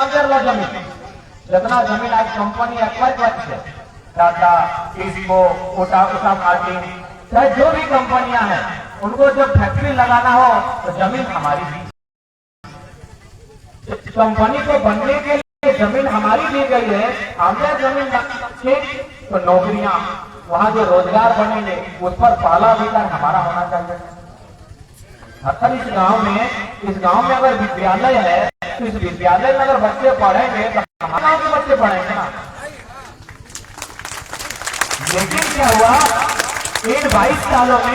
जमीन जितना जमीन आज कंपनी एक्वायर करती है, टाटा, टिस्को, उषा मार्टिन, चाहे जो भी कंपनियां हैं, उनको जब फैक्ट्री लगाना हो तो जमीन हमारी थी। कंपनी को बनने के लिए जमीन हमारी दी गई है, हमने जमीन के तो नौकरियां, वहां जो रोजगार बनेंगे उस पर पहला अधिकार हमारा होना चाहिए। अगर इस गांव में अगर विद्यालय है तो इस विद्यालय में अगर बच्चे पढ़ेंगे तो हमारे गांव के बच्चे पढ़ेंगे ना। लेकिन क्या हुआ, इन 22 सालों में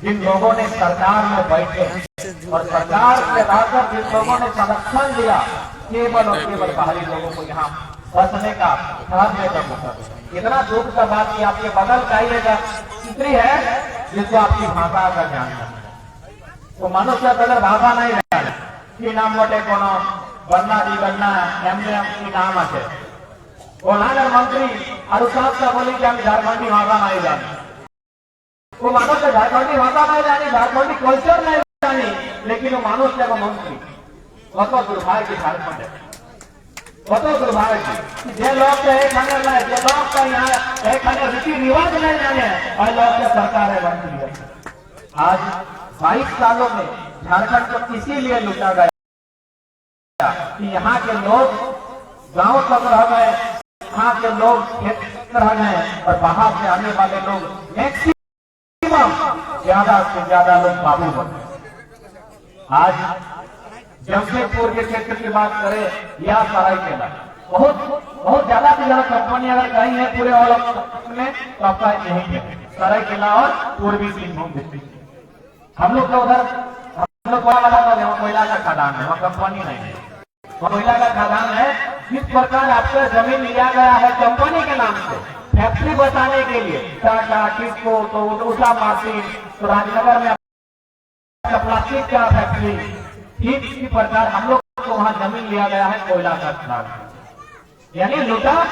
जिन लोगों ने सरकार में बैठे और सरकार में रहकर जिन लोगों ने संरक्षण दिया, केवल और केवल बाहरी लोगों को यहाँ बसने का, ठहरने का मौका। इतना दुख का बात कि आपके बगल का ही स्त्री है जिसको आपकी भाषा का ज्ञान है, तो मनुष्य अगर भाषा नहीं जाने कि नाम मोटे को बनना दी बनना एमने की नाम आते बोलागर मंत्री और का बोली कि हम झारखंडी भाषा नहीं जानी, वो मनुष्य झारखंडी भाषा नहीं जानी, झारखंडी कल्चर नहीं जानी, लेकिन वो मनुष्य को मंत्री कत दुर्भाग्य की झारखंड है, कत दुर्भाग्य की जे लोग का यहाँ रीति रिवाज नहीं जाने और लोग के सरकार है मंत्री है। आज 22 सालों में झारखंड को इसीलिए लूटा गया कि यहाँ के लोग गांव तक रह गए, यहाँ के लोग खेत रह गए और बाहर से आने वाले लोग मैक्सिमम ज्यादा से ज्यादा लोग बाबू बने। आज जमशेदपुर के क्षेत्र की बात करें या सरायकेला, बहुत ज्यादा से ज्यादा कंपनी अगर कहीं है पूरे ऑल में तो आपका यही है सरायकेला और पूर्वी सिंहभूम डिस्ट्रिक्ट। हम लोग उधर हम लोग कोयला का खदान है, वहाँ कंपनी नहीं है, कोयला का खदान है। जिस प्रकार आपका जमीन लिया गया है कंपनी के नाम से फैक्ट्री बचाने के लिए, टाटा, टिस्को, तो उषा मार्टिन, तो राजनगर में प्लास्टिक का फैक्ट्री, ठीक इसी प्रकार हम लोग को वहां जमीन लिया गया है कोयला का खदान, यानी लूटा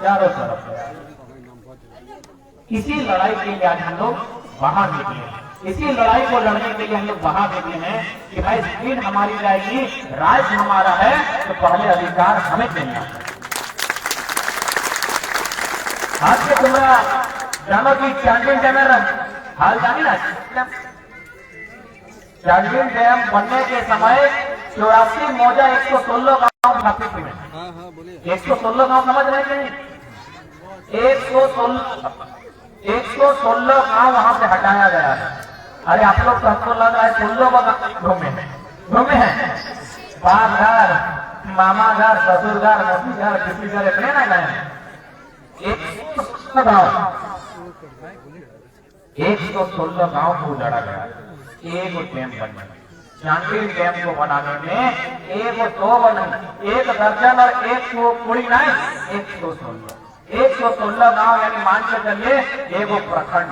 चारों तरफ। इसी लड़ाई के लिए आज हम लोग बाहर निकले, इसी लड़ाई को लड़ने के लिए हम लोग बाहर निकले हैं कि भाई जमीन हमारी जाएगी, राज्य हमारा है, तो पहले अधिकार हमें देना है। आज से तुम्हारा जानो कि चांडिल डैम हाल जानी ना, चांडिल डैम बनने के समय 84 मौजा 116 गांव स्थापित हुए। 116 गांव समझ रहे हैं? 116 गांव वहां से हटाया गया है। अरे आप लोग सबको लग रहा है 16 घूमे हैं, बाप घर, मामा घर, ससुर घर, मोती घर, किसी घर इतने ना गए। 116 गांव को उजाड़ा गया, एक डैम बनने, चांडिल डैम को बनाने में एक दो बने, एक दर्जन और एक कुड़ी नहीं, 116 गांव, यानी मान के चलिए एक प्रखंड,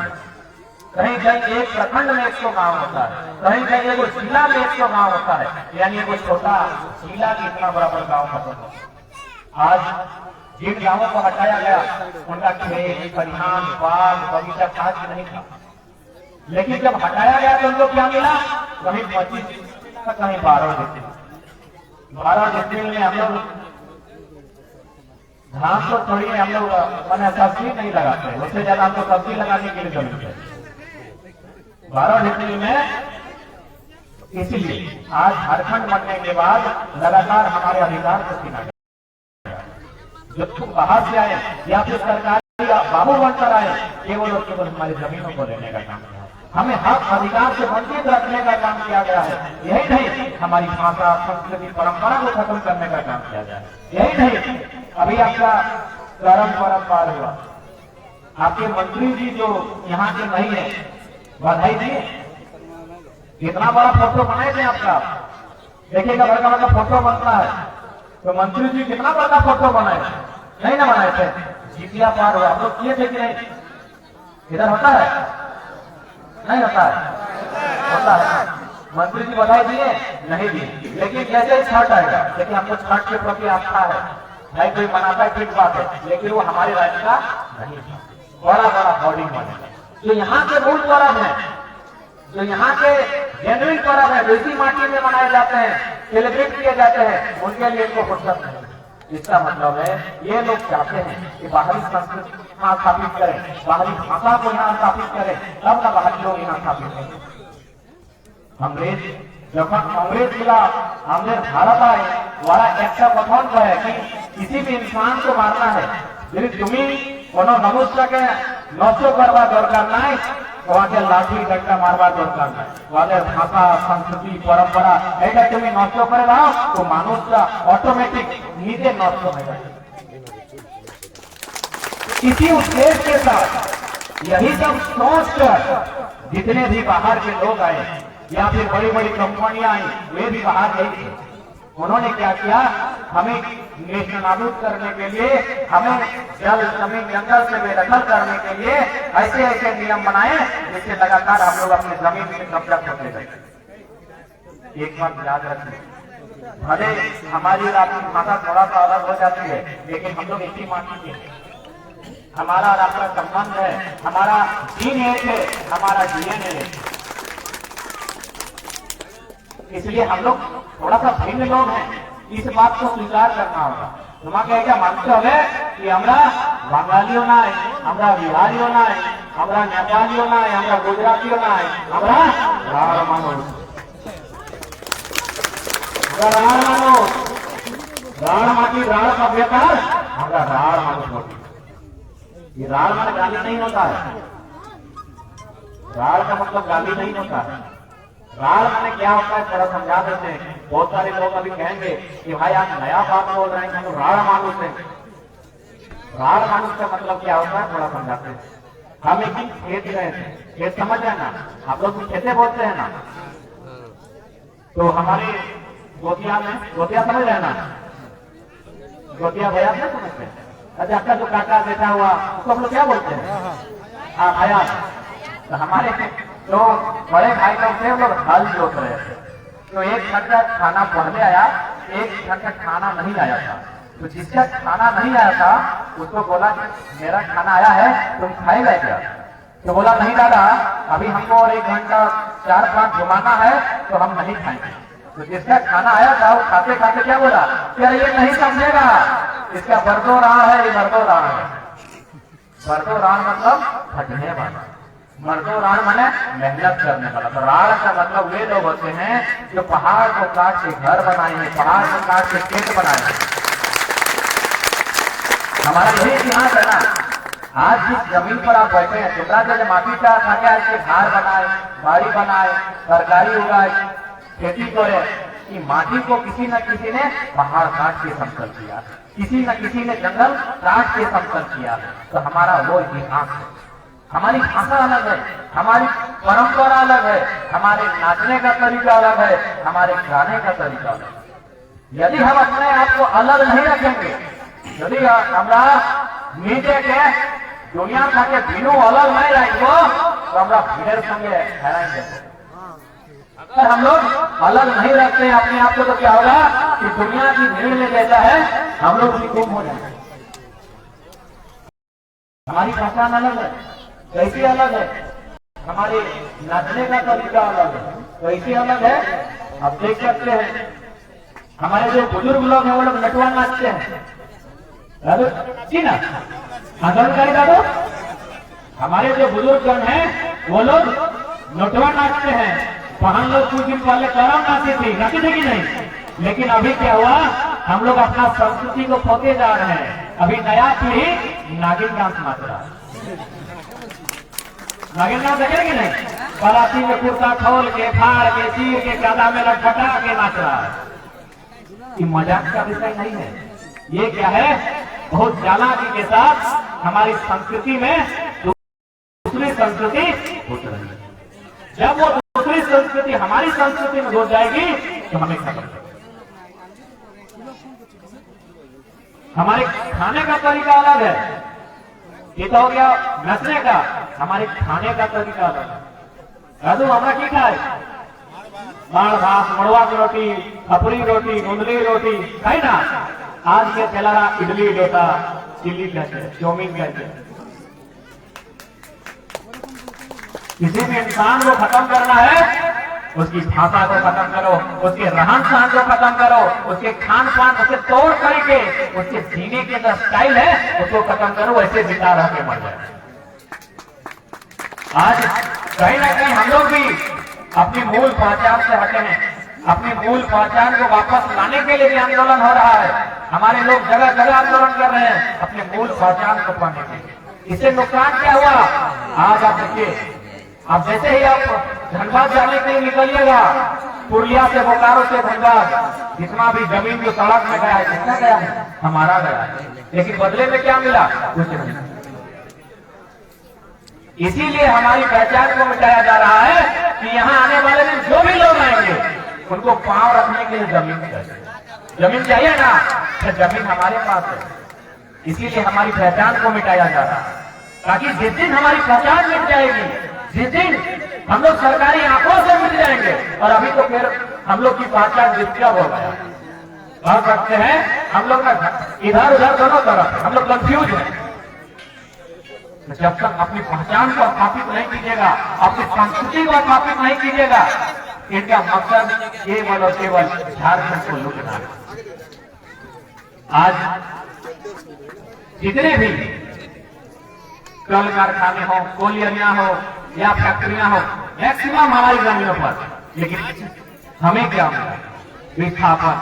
कहीं कहीं एक प्रखंड में 100 गांव होता है, कहीं कहीं एक जिला में 100 गांव होता है, यानी एक छोटा जिला कितना बराबर गांव का। आज जिन गांवों को हटाया गया उनका खेत, खलिहान, बाग, बगीचा खास नहीं था, लेकिन जब हटाया गया तो उनको क्या मिला, कहीं 25 कहीं 12 डिस्ट्रिक्ट में हम लोग धान तो थोड़ी हम लोग मैंने सब्जी नहीं लगाते, उससे ज्यादा हमको सब्जी लगाने के लिए जमीन है 12 डिस्ट्रिक्ट में। इसीलिए आज झारखंड बनने के बाद लगातार हमारे अधिकार को छीना गया। जो बाहर से आए या फिर सरकारी बाबू बनकर आए, केवल और केवल हमारी जमीनों को लेने का काम किया, हमें हक अधिकार से वंचित रखने का काम किया गया है। यही नहीं, हमारी भाषा, संस्कृति, परंपरा को खत्म करने का काम किया गया है। यही नहीं, अभी आपका गरम पार हुआ, आपके मंत्री जी जो यहाँ के नहीं है, बधाई दिए, कितना बड़ा फोटो बनाए थे आपका, देखिएगा बड़का बड़का फोटो बनता है, तो मंत्री जी कितना बड़ा फोटो बनाए, नहीं ना बनाए थे, जितिया पार हुआ, आप लोग किए थे कि नहीं? इधर होता है नहीं होता है? होता है। मंत्री जी बधाई दिए नहीं दिए, लेकिन जैसे छठ आएगा, लेकिन हमको छठ के प्रति आस्था है, भाई कोई मनाता है ठीक बात है, लेकिन वो हमारे राज्य का नहीं है। बड़ा बड़ा होर्डिंग बनेगा, जो यहाँ के मूल पर्व है, जो यहाँ के जेन्युइन पर्व है, इसी माटी में मनाए जाते हैं, सेलिब्रेट किए जाते हैं, उनके लिए इनको फुर्सत नहीं। इसका मतलब है ये लोग चाहते हैं कि बाहरी संस्कृति यहाँ स्थापित करें, बाहरी भाषा को यहाँ स्थापित करें, तब ना बाहरी लोग यहाँ स्थापित करें। अंग्रेज जब अंग्रेज मिला, अंग्रेज भारत आए, वाला একটা কথা है कि किसी भी इंसान को मारना है यदि तुम्हें কোনো নমস্কারকে নষ্ট করবার দরকার নাই, তোমাকে লাঠি ডান্ডা মারবার দরকার নাই। ওদের ভাষা সংস্কৃতি পরম্পরা এটা তুমি নষ্ট করে দাও তো মানুষটা অটোমেটিক নিজে নষ্ট হয়ে যাবে। इसी उद्देश्य के साथ यही सब सोचकर जितने भी बाहर के लोग आए या फिर बड़ी बड़ी कंपनियां आई, वे भी बाहर गई थी। उन्होंने क्या किया, हमें नेस्तनाबूद करने के लिए, हमें जल जमीन जंगल से बेदखल करने के लिए ऐसे ऐसे नियम बनाए जिससे लगातार हम लोग अपनी जमीन में कब्जा करते गए। एक बात याद रखें, भले हमारी और आपकी भाषा थोड़ा सा अलग हो जाती है, लेकिन हम लोग इसी माटी के, हमारा और आपका संबंध है, हमारा दीन एक है, हमारा डीएनए है। इसलिए हम लोग थोड़ा सा भिन्न लोग हैं, इस बात को स्वीकार करना होगा। তোমাকে এটা মানতে হবে कि আমরা বাঙালিও নাই, আমরা বিহারিও নাই, আমরা নেপালিও নাই, আমরা গুজরাটিও নাই, আমরা রাঢ় মানুষ। আমরা রাঢ় মানুষ, রাঢ় মাটি राढ़ सभ्यता, আমরা राढ़ মানুষ होती। ये राढ़ माने गाली नहीं होता है, राढ़ का मतलब गाली नहीं होता है। राढ़ माने क्या होता है थोड़ा समझा देते हैं। बहुत सारे लोग अभी कहेंगे कि भाई आप नया बात बोल रहे हैं, तो राढ़ मानुष है। राढ़ मानुष का मतलब क्या होता है थोड़ा समझाते हैं। हम एक दिन खेत गए थे, खेत समझ है ना, आप लोग खेते बोलते हैं ना, तो हमारे गोतिया में, गोतिया समझ रहे ना, गोतिया भैया नहीं समझते। अच्छा, आपका जो काका बैठा हुआ उसको हम लोग क्या बोलते हैं? हाँ भैया। तो हमारे जो बड़े भाई लोग थे वो लोग हल जोत रहे थे, तो एक घंटा खाना पहले आया, एक घंटा खाना नहीं आया था। तो जिसका खाना नहीं आया था उसको बोला कि मेरा खाना आया है, तुम खाएगा क्या? तो बोला नहीं दादा, अभी हमको और एक घंटा 4-5 घुमाना है तो हम नहीं खाएंगे। तो जिसका खाना आया था वो खाते खाते क्या बोला, यार ये नहीं समझेगा, इसका बरदो रहा है, ये बरदो रहा है। बरदो राण मतलब खटने वाला, मर्दो राण माने मेहनत करने वाला। तो राण का मतलब वे लोग होते हैं जो पहाड़ को काट के घर बनाए हैं, पहाड़ को काट के खेत बनाए हैं। हमारा यही इतिहास है ना। आज जिस जमीन पर आप बैठे हैं, तुम्हारा जो माटी का खाके आज के घर बनाए, बाड़ी बनाए, तरकारी उगाए, खेती करे, कि माटी को किसी न किसी ने पहाड़ काट के समतल किया, किसी न किसी ने जंगल काट के समतल किया। तो हमारा वो इतिहास है। हमारी भाषा अलग है, हमारी परंपरा अलग है, हमारे नाचने का तरीका अलग है, हमारे गाने का तरीका अलग है। यदि हम अपने आप को अलग नहीं रखेंगे, यदि हमरा नीचे के दुनिया खाके भीनू अलग नहीं रहेंगे तो हमरा भीड़ संगे ठहराएंगे। अगर हम लोग अलग नहीं रखते हैं अपने आप को तो क्या होगा कि दुनिया की भीड़ में जैसा है हम लोग भी गुम हो जाएंगे। हमारी पहचान अलग है, कैसी अलग है, हमारे नाचने का तरीका अलग है, कैसी अलग है आप देख सकते हैं। हमारे जो बुजुर्ग लोग हैं वो लोग नटवा नाचते हैं, जी ना, जानकारी का दो। हमारे जो बुजुर्ग जन हैं वो लोग नटवा नाचते हैं। पहन लोग कुछ दिन पहले करम नाचती थी, नाचती थी कि नहीं? लेकिन अभी क्या हुआ, हम लोग अपना संस्कृति को खोते जा रहे हैं। अभी नया पीढ़ी नागिन डांस नाच रहा है। नागिन डांस देखे कि नहीं? बाराती में कुर्ता खोल के, फाड़ के, चीर के, गदा में लटपटा के नाच रहा है। ये मजाक का विषय नहीं है। ये क्या है, बहुत चालाकी के साथ हमारी संस्कृति में दूसरी संस्कृति घुस रही है। जब वो दूसरी संस्कृति हमारी संस्कृति में घुस जाएगी तो हमें खत्म करेगी। हमारे खाने का तरीका अलग है, ये तो हो गया नचने का, हमारे खाने का तरीका अलग है। दादू हमरा की खाए, दाल भात, मड़वा की रोटी, खपड़ी रोटी, गुंदली रोटी खाई ना। आज के चला रहा इडली डोसा, चिल्ली कहते, चाउमीन कहते। किसी भी इंसान को खत्म करना है उसकी भाषा को खत्म करो, उसके रहन सहन को खत्म करो, उसके खान पान, उसके तौर तरीके, उसके जीने के जो स्टाइल है उसको खत्म करो, वैसे जिंदा रह के मर जाए। आज कहीं ना कहीं हम लोग भी अपनी मूल पहचान से हटे हैं। अपनी मूल पहचान को वापस लाने के लिए भी आंदोलन हो रहा है। हमारे लोग जगह जगह आंदोलन कर रहे हैं अपने मूल पहचान को पाने के लिए। इससे नुकसान क्या हुआ? आज आप देखिए, अब जैसे ही आप धनबाद जाने के लिए निकलिएगा, पुरलिया से, बोकारो से धनबाद, जितना भी जमीन जो सड़क में गया है, कितना गया है? हमारा गया है। लेकिन बदले में क्या मिला? कुछ नहीं। इसीलिए हमारी पहचान को मिटाया जा रहा है कि यहाँ आने वाले दिन जो भी लोग आएंगे उनको पांव रखने के लिए जमीन चाहिए। जमीन चाहिए ना, तो जमीन हमारे पास है। इसीलिए हमारी पहचान को मिटाया जा रहा है, ताकि जिस दिन हमारी पहचान मिट जाएगी, जिस दिन हम लोग सरकारी आंखों से मिट जाएंगे, और अभी तो फिर हम लोग की पहचान डिस्टर्ब हो गया। कह सकते हैं हम लोग इधर उधर दोनों तरफ हम लोग कंफ्यूज हैं। जब तक अपनी पहचान को स्थापित नहीं कीजिएगा, अपनी संस्कृति को स्थापित नहीं कीजिएगा, इनका मकसद केवल और केवल झारखंड को लूटना। आज जितने भी कल कारखाने हो, कोलियरियां हो या फैक्ट्रियां हो, मैक्सिमम हमारी जमीनों पर, लेकिन हमें क्या मिला? विस्थापन,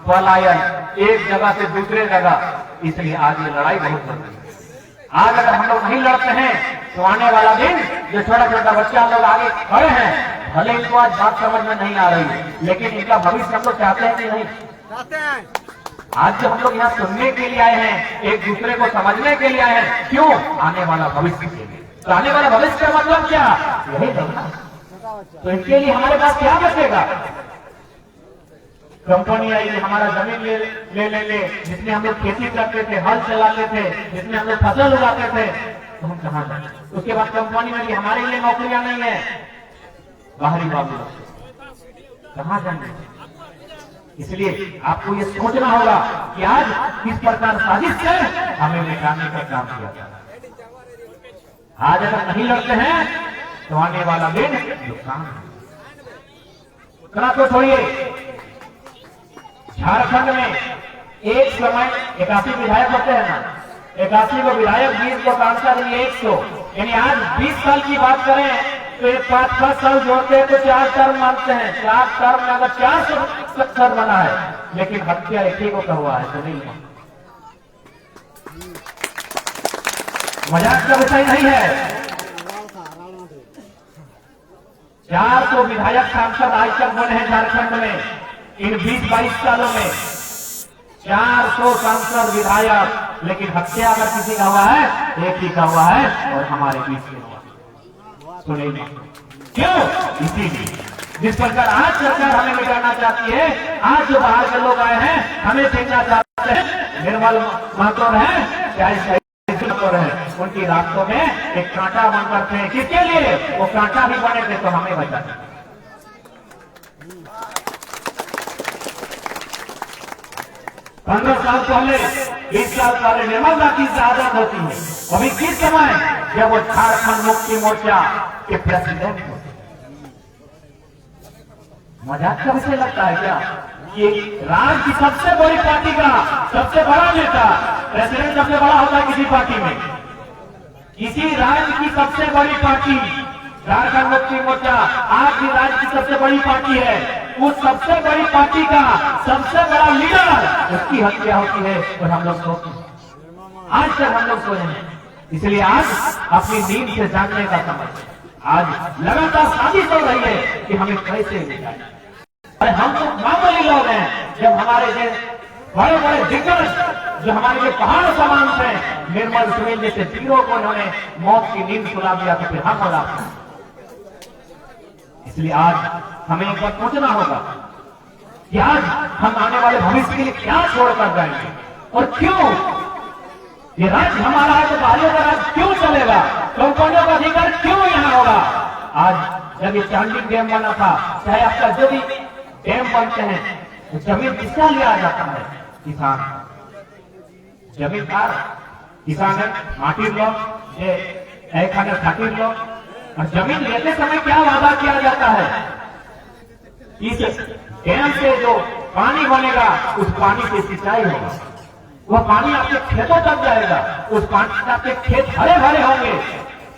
पलायन, एक जगह से दूसरे जगह। इसलिए आज ये लड़ाई बहुत जरूरी है। आज अगर हम लोग नहीं लड़ते हैं तो आने वाला दिन, जो छोटा छोटा बच्चा लोग आगे खड़े हैं, भले इनको आज बात समझ में नहीं आ रही है, लेकिन इनका भविष्य हम लोग चाहते हैं कि नहीं चाहते हैं? आज जो हम लोग यहाँ सुनने के लिए आए हैं, एक दूसरे को समझने के लिए आए हैं, क्यों? आने वाला भविष्य के लिए। तो आने वाला भविष्य का मतलब क्या? यही लड़ना। तो इनके लिए हमारे पास क्या बचेगा? कंपनी आई, हमारा जमीन ले, जिसमें हम लोग खेती करते थे, हल चलाते थे, जिसमें हम लोग फसल उगाते थे, तो हम कहाँ जाए? उसके बाद कंपनी में भी हमारे लिए नौकरियां नहीं है, बाहरी बाबू कहाँ जाएंगे? इसलिए आपको ये सोचना होगा कि आज किस प्रकार साजिश से हमें मिटाने का काम किया जाए। आज अगर नहीं लड़ते हैं तो आने वाला दिन नुकसान है। उतना तो छोड़िए, झारखंड में एक समय 81 विधायक होते हैं ना, 81 को विधायक, 20 को सांसद, 100, यानी आज 20 साल की बात करें तो एक 5-5 साल जोड़ते हैं तो 4 टर्म मानते हैं। 4 टर्म में अगर 400 बना है, लेकिन हत्या एक ही को हुआ है तो नहीं। मजाक का विषय नहीं है। 400 विधायक सांसद आज तक बने हैं झारखंड में। इन 20-22 सालों में 400 सांसद विधायक, लेकिन हत्या अगर किसी का हुआ है, एक ही का हुआ है, और हमारे बीच में हुआ। सुनिए क्यों? इसीलिए जिस प्रकार आज सरकार हमें मिटाना चाहती है, आज जो बाहर के लोग आए हैं हमें छीनना चाहते हैं, निर्मल महतो है, चाहे रहे, उनकी रास्तों में एक कांटा बन करते हैं। किसके लिए? वो कांटा भी बने थे तो हमें बचाते। 15 साल पहले, 20 साल पहले निर्मला की शहादत होती है, अभी किस समय? जब वो झारखंड मुक्ति मोर्चा के प्रेसिडेंट होते। मजाक का विषय लगता है क्या? ये राज्य की सबसे बड़ी पार्टी का सबसे बड़ा नेता, प्रेसिडेंट सबसे बड़ा होता है किसी पार्टी में। किसी राज्य की सबसे बड़ी पार्टी झारखंड मुक्ति मोर्चा आज की राज्य की सबसे बड़ी पार्टी है, उस सबसे बड़ी पार्टी का सबसे बड़ा लीडर, उसकी हत्या होती है और हम लोग सोचते हैं। आज तक हम लोग सोए हैं। इसलिए आज अपनी नींद से जागने का समय, आज लगातार साजिश हो रही है कि हमें कैसे मिटाएं। अरे हम तो मामूली लोग हैं, जब हमारे बड़े बड़े दिग्गज जो हमारे लिए पहाड़ समान थे, निर्मल सुनील जैसे वीरों को उन्होंने मौत की नींद सुला दिया, तो फिर हम हो। इसलिए आज हमें एक बार सोचना होगा कि आज हम आने वाले भविष्य के लिए क्या छोड़कर जाएंगे और क्यों। ये राज्य हमारा है तो बाहरियों का राज्य क्यों चलेगा? कंपनियों का अधिकार क्यों यहाँ होगा? आज जब ये चांदी डैम बना था, चाहे आपका जो भी डैम बनते हैं, तो जमीन किसका लिया जाता है? किसान, जमींदार किसान है, माटी लोग एक खातिर लोग। और जमीन लेते समय क्या वादा किया जाता है? इस डैम से जो पानी बनेगा उस पानी से सिंचाई होगा, वह पानी आपके खेतों तक जाएगा, उस पानी से आपके खेत हरे भरे होंगे।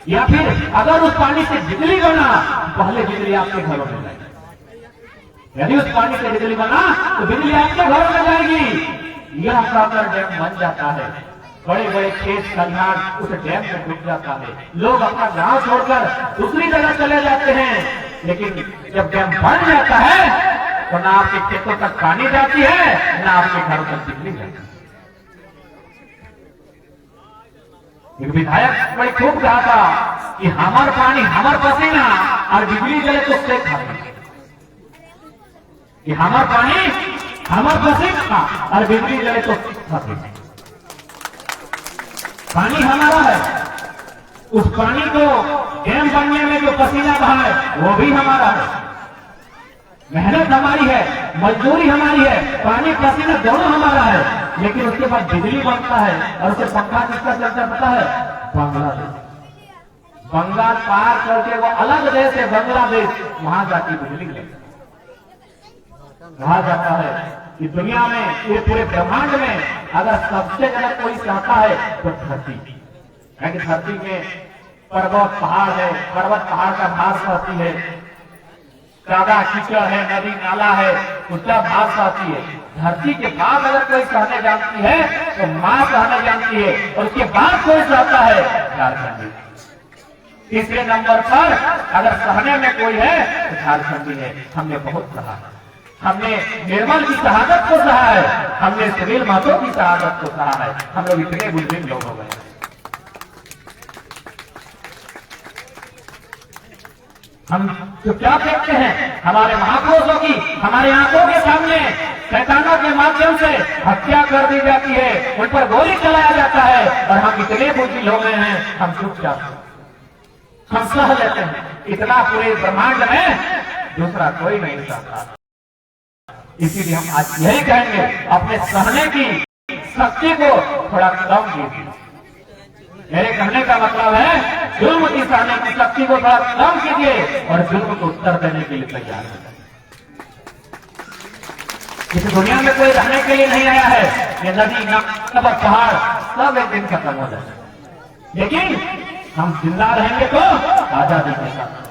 या फिर अगर उस पानी से बिजली बना, पहले बिजली आपके घरों में जाएगी। यदि उस पानी से बिजली बना तो बिजली आपके घरों में जाएगी। यह सागर डैम बन जाता है, बड़े बड़े खेत खलिहान उस डैम में डूब जाता है, लोग अपना गांव छोड़कर दूसरी जगह चले जाते हैं। लेकिन जब डैम बन जाता है तो ना आपके खेतों तक पानी जाती है, ना आपके घरों तक बिजली जाती है। एक विधायक बड़ी खूब कहा था कि हमार पानी हमार पसीना और बिजली जले तो उससे खाते, कि हमार पानी हमार पसीना और बिजली जले तो खाते। पानी हमारा है, उस पानी को डैम बनने में जो पसीना बहा है वो भी हमारा है, मेहनत हमारी है, मजदूरी हमारी है, पानी पसीना दोनों हमारा है। लेकिन उसके बाद बिजली बनता है और उसे पंखा किसका चलता पता है? बांग्लादेश। बंगाल पार करके वो अलग देश है बांग्लादेश, वहां जाती बिजली लगती। कहा जाता है कि दुनिया में, ये पूरे ब्रह्मांड में अगर सबसे ज्यादा कोई चाहता है तो धरती है, कि धरती में पर्वत पहाड़ है, पर्वत पहाड़ का भार सहती है, ज्यादा कीचड़ है, नदी नाला है, उसका भार सहती है। धरती के बाद अगर कोई सहने जानती है तो मां सहने जानती है, और उसके बाद कोई सहता है झारखंडी। तीसरे नंबर पर अगर सहने में कोई है तो झारखंडी है। हमने बहुत सहा, हमने निर्मल की शहादत को सहा है, हमने सुनील महतो की शहादत को सहा है। हम लोग इतने बुजुर्ग लोग हो गए। हम जो क्या देखते हैं, हमारे महापुरुषों की हमारे आंखों के सामने शैतानों के माध्यम से हत्या कर दी जाती है, उन पर गोली चलाया जाता है, और हम इतने बुद्धिल हो गए हैं, हम चुपचाप हम सह लेते हैं। इतना पूरे ब्रह्मांड में दूसरा कोई नहीं सहता। इसीलिए हम आज यही कहेंगे, अपने सहने की शक्ति को थोड़ा कम कीजिए। मेरे कहने का मतलब है जुल्म की सहने की शक्ति को थोड़ा कम कीजिए और जुल्म को उत्तर देने के लिए तैयार है। इस दुनिया में कोई रहने के लिए नहीं आया है। ये नदी नाला पहाड़ सब एक दिन खत्म हो जाए, लेकिन हम जिंदा रहेंगे तो आजादी के साथ।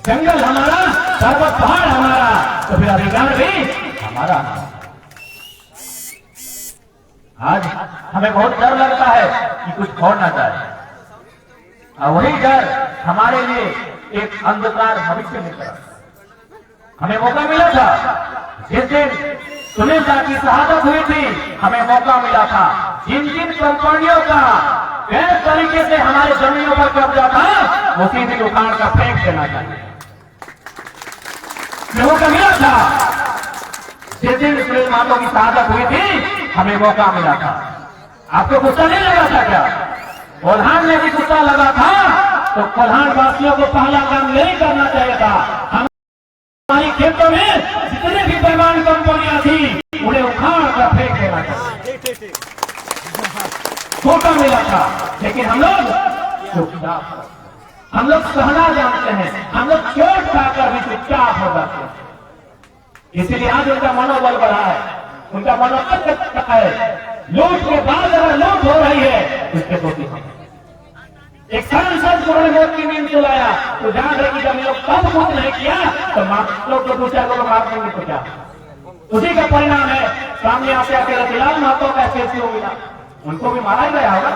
जंगल हमारा, पर्वत पहाड़ हमारा, तो फिर अधिकार भी हमारा। आज हमें बहुत डर लगता है कि कुछ हो ना जाए, और वही डर हमारे लिए एक अंधकार भविष्य में खड़ा। हमें मौका मिला था जिस दिन सुनील दा की शहादत हुई थी, हमें मौका मिला था जिन जिन कंपनियों का गैर तरीके से हमारे जमीनों पर कब्जा था उसी दिन उखाड़ कर फेंक देना चाहिए। मौका मिला था जिस दिन सुनील महतो की शहादत हुई थी, हमें मौका मिला था। आपको गुस्सा नहीं लगा था क्या? कोल्हान में भी गुस्सा लगा था, तो कोल्हान वासियों को पहला काम यही करना चाहिए था। हमारी खेतों में जितने भी बेईमान कंपनियां थी उन्हें उखाड़ कर फेंक देना चाहिए। मौका मिला था, लेकिन हम लोग चुपचाप, हम लोग सहना जानते हैं, हम लोग चोट खाकर भी चुपचाप हो जाते हैं। इसीलिए आज उनका मनोबल बढ़ा है, उनका मनोबल बढ़ा है। लूट के बाद अगर लूट हो रही है उसके प्रति एक सांसद को मौत की नींद सुलाया, तो जान रहे कि जब ये लोग कब कुछ नहीं किया तो लोग तो दो चार लोग मार देंगे तो क्या? उसी का परिणाम है सामने आते आते रतिलाल महतो का स्टेच्यू मिला, उनको भी मारा ही गया होगा।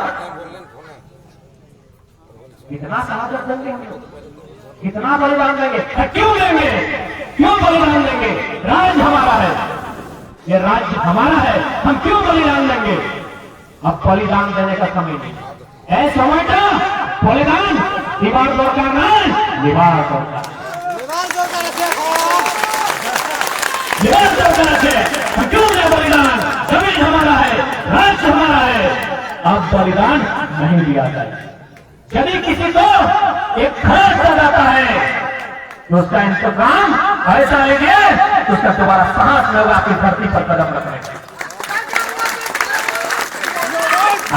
कितना शहादत देंगे हम लोग, कितना बलिदान देंगे? क्यों देंगे? क्यों बलिदान देंगे? राज्य हमारा है, ये राज्य हमारा है, हम क्यों बलिदान देंगे? अब बलिदान देने का समय नहीं है। সময়টা बलिदान दीवार दरकार नहीं, दीवार दरकार, दीवार दरकार है। हम क्यों दे बलिदान? जमीन हमारा है, राज्य हमारा है, अब बलिदान नहीं दिया जाए। यदि किसी को एक खर्च किया जाता है तो उसका इंतजाम ऐसा लेंगे तो उसका दोबारा साहस में होगा आपकी धरती पर कदम रखने का।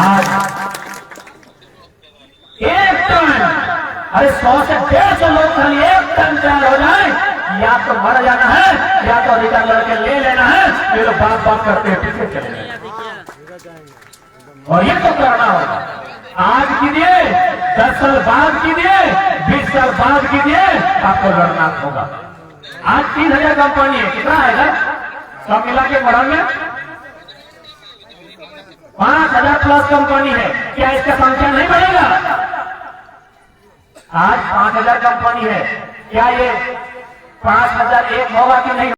आज एक टन, अरे 100 से 150 लोग खाली एक टन तैयार हो जाए या तो मर जाना है या तो अधिकार लड़के ले लेना है। ये लोग बात बात करते हैं पीछे चले गए और ये तो करना होगा। आज कीजिए, 10 साल बाद कीजिए, 20 साल बाद कीजिए, आपको लड़ना होगा। आज 3000 कंपनी है, कितना आएगा सब मिला के बढ़ान में? 5000 प्लस कंपनी है, क्या इसका संख्या नहीं बढ़ेगा? आज 5000 कंपनी है, क्या ये 5001 होगा कि नहीं?